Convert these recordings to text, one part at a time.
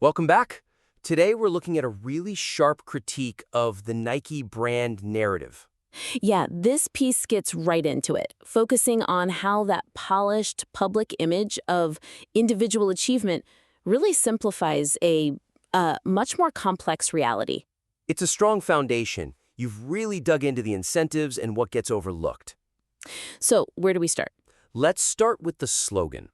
Welcome back. Today we're looking at a really sharp critique of the Nike brand narrative. Yeah, this piece gets right into it, focusing on how that polished public image of individual achievement really simplifies a much more complex reality. It's a strong foundation. You've really dug into the incentives and what gets overlooked. So, where do we start? Let's start with the slogan.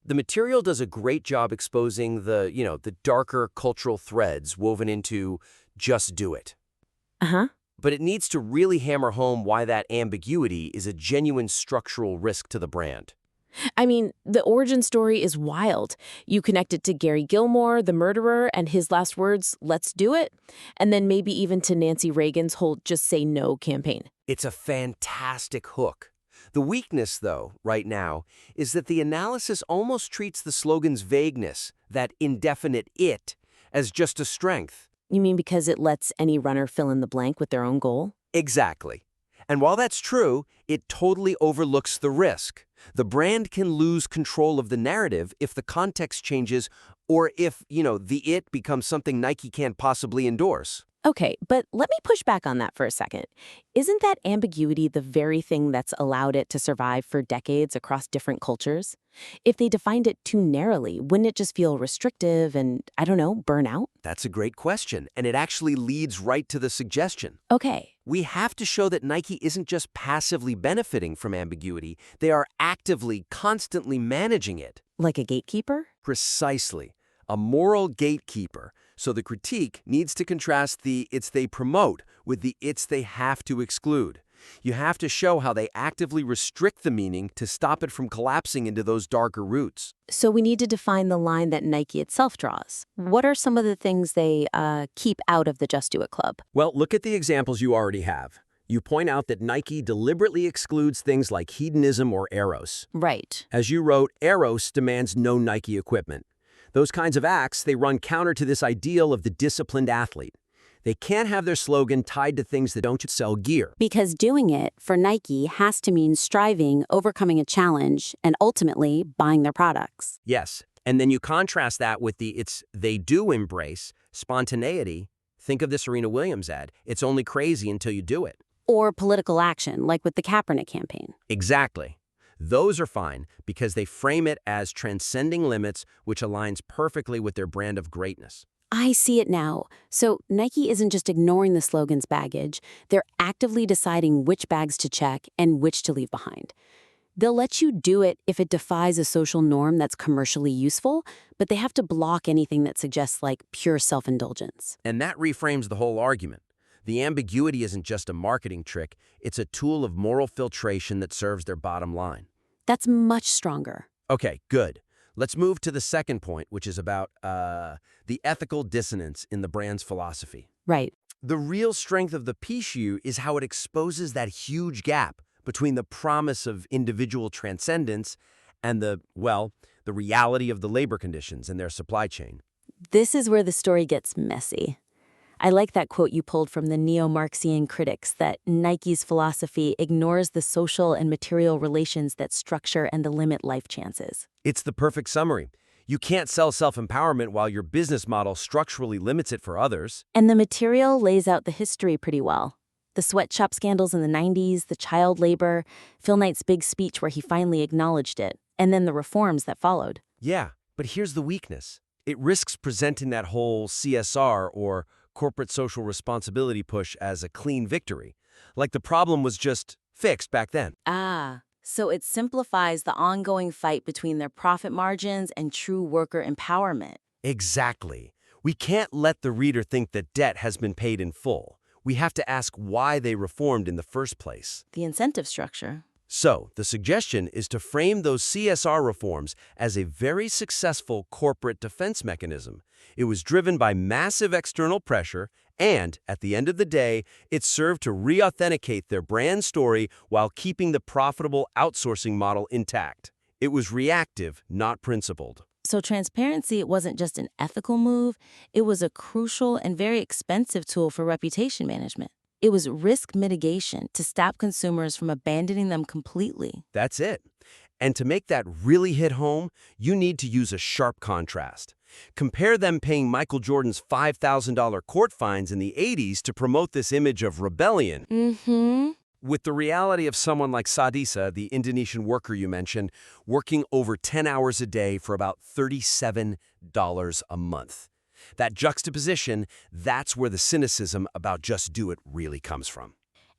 The material does a great job exposing the darker cultural threads woven into "just do it." Uh-huh. But it needs to really hammer home why that ambiguity is a genuine structural risk to the brand. I mean, the origin story is wild. You connect it to Gary Gilmore, the murderer, and his last words, "let's do it," and then maybe even to Nancy Reagan's whole "just say no" campaign. It's a fantastic hook. The weakness, though, right now, is that the analysis almost treats the slogan's vagueness, that indefinite "it," as just a strength. You mean because it lets any runner fill in the blank with their own goal? Exactly. And while that's true, it totally overlooks the risk. The brand can lose control of the narrative if the context changes or if, the "it" becomes something Nike can't possibly endorse. Okay, but let me push back on that for a second. Isn't that ambiguity the very thing that's allowed it to survive for decades across different cultures? If they defined it too narrowly, wouldn't it just feel restrictive and, I don't know, burn out? That's a great question, and it actually leads right to the suggestion. Okay. We have to show that Nike isn't just passively benefiting from ambiguity, they are actively, constantly managing it. Like a gatekeeper? Precisely. A moral gatekeeper. So the critique needs to contrast the "it's they promote" with the "it's they have to exclude." You have to show how they actively restrict the meaning to stop it from collapsing into those darker roots. So we need to define the line that Nike itself draws. What are some of the things they keep out of the Just Do It Club? Well, look at the examples you already have. You point out that Nike deliberately excludes things like hedonism or eros. Right. As you wrote, eros demands no Nike equipment. Those kinds of acts, they run counter to this ideal of the disciplined athlete. They can't have their slogan tied to things that don't sell gear. Because doing it, for Nike, has to mean striving, overcoming a challenge, and ultimately buying their products. Yes, and then you contrast that with the they do embrace spontaneity. Think of the Serena Williams ad. It's only crazy until you do it. Or political action, like with the Kaepernick campaign. Exactly. Those are fine because they frame it as transcending limits, which aligns perfectly with their brand of greatness. I see it now. So Nike isn't just ignoring the slogan's baggage, they're actively deciding which bags to check and which to leave behind. They'll let you do it if it defies a social norm that's commercially useful, but they have to block anything that suggests like pure self-indulgence. And that reframes the whole argument. The ambiguity isn't just a marketing trick, it's a tool of moral filtration that serves their bottom line. That's much stronger. Okay, good. Let's move to the second point, which is about the ethical dissonance in the brand's philosophy. Right. The real strength of the issue is how it exposes that huge gap between the promise of individual transcendence and the reality of the labor conditions in their supply chain. This is where the story gets messy. I like that quote you pulled from the neo-Marxian critics that Nike's philosophy ignores the social and material relations that structure and limit life chances. It's the perfect summary. You can't sell self-empowerment while your business model structurally limits it for others. And the material lays out the history pretty well. The sweatshop scandals in the 90s, the child labor, Phil Knight's big speech where he finally acknowledged it, and then the reforms that followed. Yeah, but here's the weakness. It risks presenting that whole CSR or corporate social responsibility push as a clean victory, like the problem was just fixed back then. So it simplifies the ongoing fight between their profit margins and true worker empowerment. Exactly. We can't let the reader think that debt has been paid in full. We have to ask why they reformed in the first place. The incentive structure. So, the suggestion is to frame those CSR reforms as a very successful corporate defense mechanism. It was driven by massive external pressure, and, at the end of the day, it served to re-authenticate their brand story while keeping the profitable outsourcing model intact. It was reactive, not principled. So transparency wasn't just an ethical move, it was a crucial and very expensive tool for reputation management. It was risk mitigation to stop consumers from abandoning them completely. That's it. And to make that really hit home, you need to use a sharp contrast. Compare them paying Michael Jordan's $5,000 court fines in the 80s to promote this image of rebellion, with the reality of someone like Sadisa, the Indonesian worker you mentioned, working over 10 hours a day for about $37 a month. That juxtaposition, that's where the cynicism about just do it really comes from.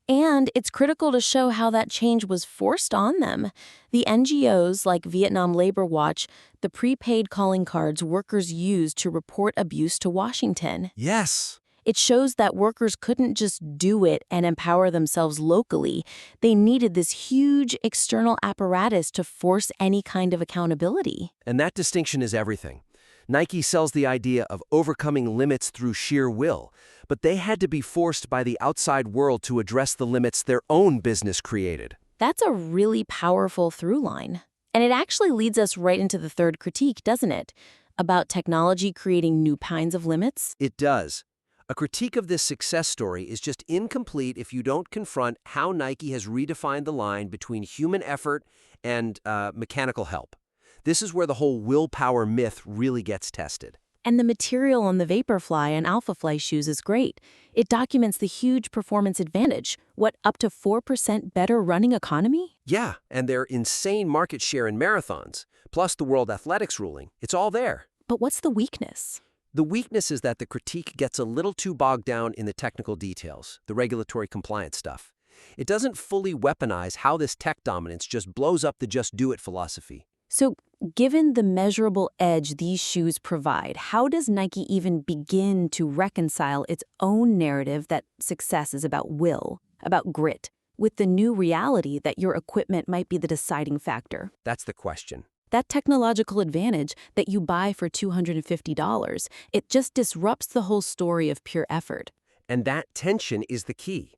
And it's critical to show how that change was forced on them. The NGOs like Vietnam Labor Watch, the prepaid calling cards workers used to report abuse to Washington. Yes. It shows that workers couldn't just do it and empower themselves locally. They needed this huge external apparatus to force any kind of accountability. And that distinction is everything. Nike sells the idea of overcoming limits through sheer will, but they had to be forced by the outside world to address the limits their own business created. That's a really powerful through line. And it actually leads us right into the third critique, doesn't it? About technology creating new kinds of limits? It does. A critique of this success story is just incomplete if you don't confront how Nike has redefined the line between human effort and mechanical help. This is where the whole willpower myth really gets tested. And the material on the Vaporfly and Alphafly shoes is great. It documents the huge performance advantage. What, up to 4% better running economy? Yeah, and their insane market share in marathons, plus the World Athletics ruling. It's all there. But what's the weakness? The weakness is that the critique gets a little too bogged down in the technical details, the regulatory compliance stuff. It doesn't fully weaponize how this tech dominance just blows up the just do it philosophy. So, given the measurable edge these shoes provide, how does Nike even begin to reconcile its own narrative that success is about will, about grit, with the new reality that your equipment might be the deciding factor? That's the question. That technological advantage that you buy for $250, it just disrupts the whole story of pure effort. And that tension is the key.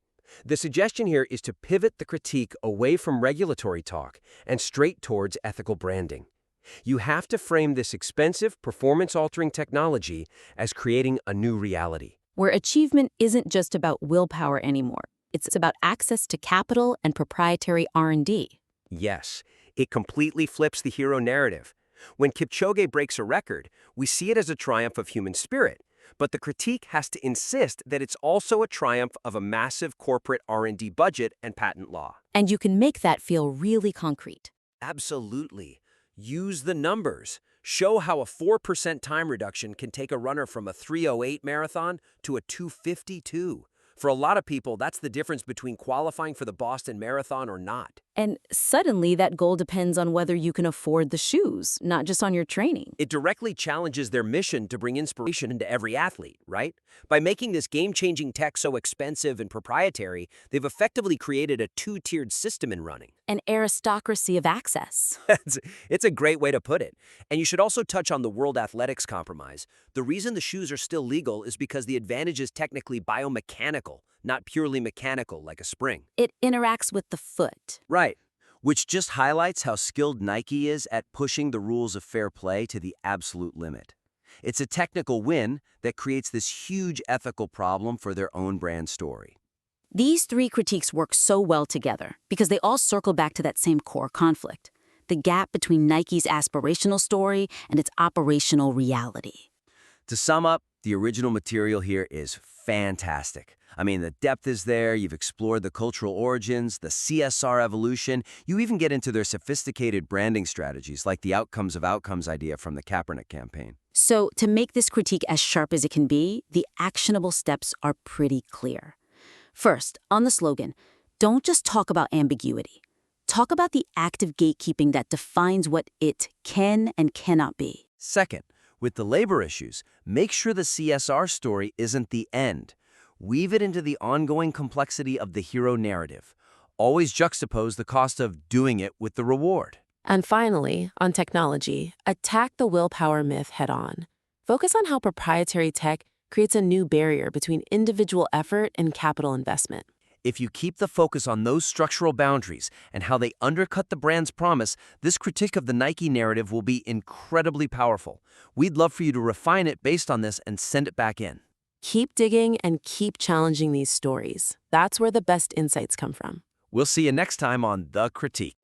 The suggestion here is to pivot the critique away from regulatory talk and straight towards ethical branding. You have to frame this expensive, performance-altering technology as creating a new reality. Where achievement isn't just about willpower anymore. It's about access to capital and proprietary R&D. Yes, it completely flips the hero narrative. When Kipchoge breaks a record, we see it as a triumph of human spirit. But the critique has to insist that it's also a triumph of a massive corporate R&D budget and patent law. And you can make that feel really concrete. Absolutely. Use the numbers. Show how a 4% time reduction can take a runner from a 3:08 marathon to a 2:52. For a lot of people, that's the difference between qualifying for the Boston Marathon or not. And suddenly that goal depends on whether you can afford the shoes, not just on your training. It directly challenges their mission to bring inspiration into every athlete, right? By making this game-changing tech so expensive and proprietary, they've effectively created a two-tiered system in running. An aristocracy of access. It's a great way to put it. And you should also touch on the World Athletics compromise. The reason the shoes are still legal is because the advantage is technically biomechanical, not purely mechanical like a spring. It interacts with the foot. Right. Which just highlights how skilled Nike is at pushing the rules of fair play to the absolute limit. It's a technical win that creates this huge ethical problem for their own brand story. These three critiques work so well together because they all circle back to that same core conflict, the gap between Nike's aspirational story and its operational reality. To sum up, the original material here is fantastic. I mean, the depth is there, you've explored the cultural origins, the CSR evolution, you even get into their sophisticated branding strategies like the outcomes of outcomes idea from the Kaepernick campaign. So, to make this critique as sharp as it can be, the actionable steps are pretty clear. First, on the slogan, don't just talk about ambiguity. Talk about the active gatekeeping that defines what it can and cannot be. Second, with the labor issues, make sure the CSR story isn't the end. Weave it into the ongoing complexity of the hero narrative. Always juxtapose the cost of doing it with the reward. And finally, on technology, attack the willpower myth head-on. Focus on how proprietary tech creates a new barrier between individual effort and capital investment. If you keep the focus on those structural boundaries and how they undercut the brand's promise, this critique of the Nike narrative will be incredibly powerful. We'd love for you to refine it based on this and send it back in. Keep digging and keep challenging these stories. That's where the best insights come from. We'll see you next time on The Critique.